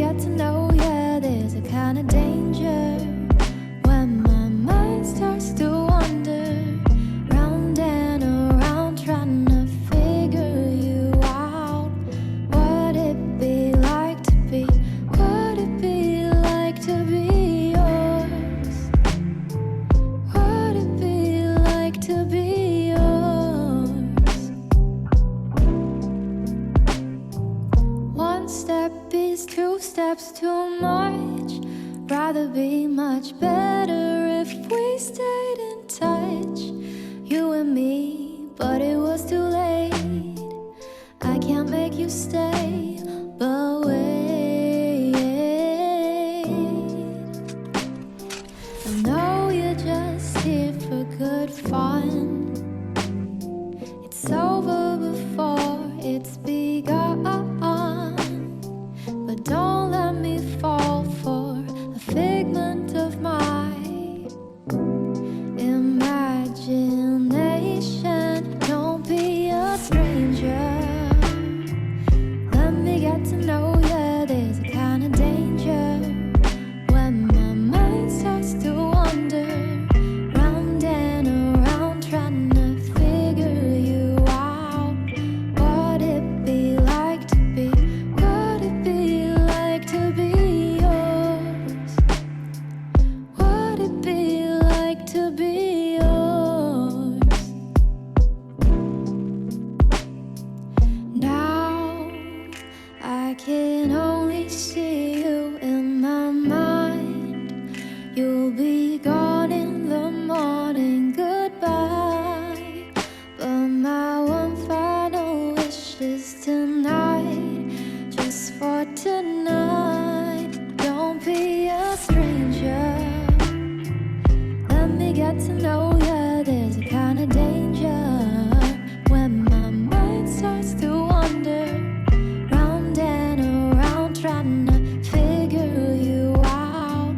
get to know ya, there's a kind of danger when my mind starts to wander round and around, trying to figure you out. Would it be like to be? Would it be like to be yours? Would it be like to be yours? One step is two steps too much. Rather be much better if we stayed in touch, you and me, but it was too late. I can't make you stay, but wait. I know you're just here for good fun. It's over before it's begun, but don't let me fall for a figment of my imagination. Don't be a stranger. Let me get to know ya, there's a kind of danger when my mind starts to wander round and around, trying to figure you out. Would it be like to be? Would it be like to be yours? Would it be like to be yours? Now I can only see you in my mind. You'll be gone in the morning, goodbye. But my one final wish is tonight, just for tonight. Don't be a stranger. Let me get to know ya, there's a kind of danger when my mind starts to wander round and around, trying to figure you out.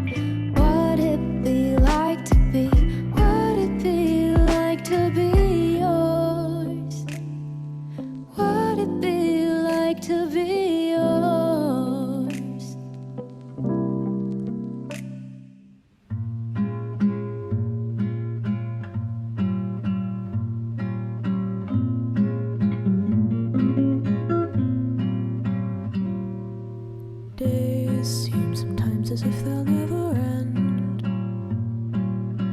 Would it be like to be? Would it be like to be yours? Would it be like to be yours? Days seem sometimes as if they'll never end.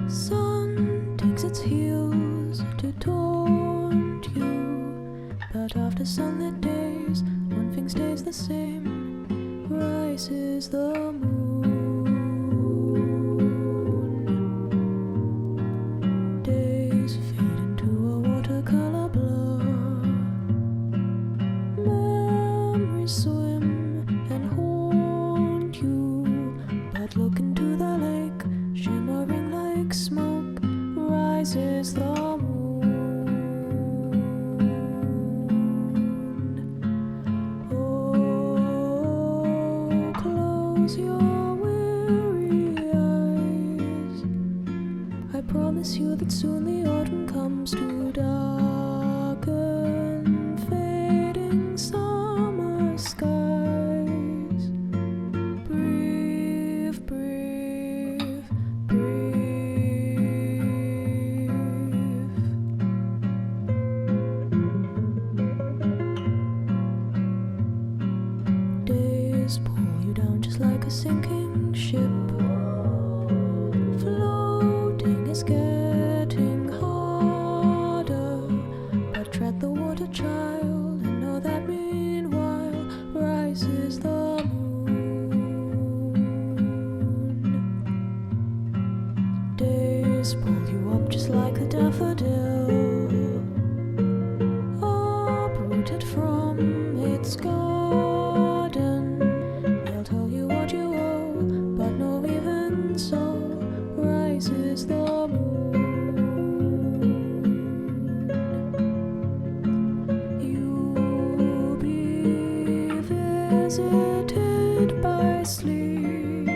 Sun digs its heels to taunt you, but after sunlit days, one thing stays the same: rises the moon. Days fade into a watercolor blur. Memories swim and haunt you, but look into the lake, shimmering like smoke, rises the moon. Oh, close your weary eyes. I promise you that soon the autumn comes to darken fading summer skies. Breathe, breathe, breathe. Days pull you down just like a sinking ship. Floating is getting harder, but tread the water, child, and know that meanwhile rises the moon. Days pull you up just like a daffodil, uprooted from its garden. They'll tell you what you owe, but no, even so, rises the moon. You'll be visited by sleep.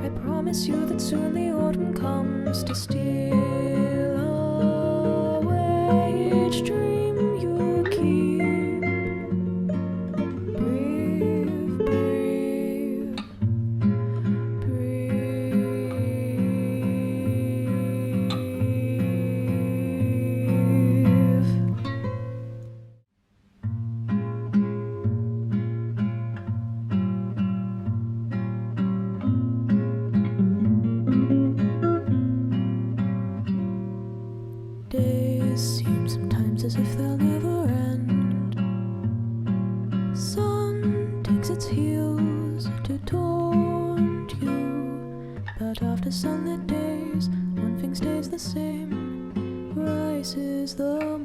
I promise you that soon the autumn comes to steal away each dream you keep. Breathe, breathe. after sunlit days, one thing stays the same. Rises the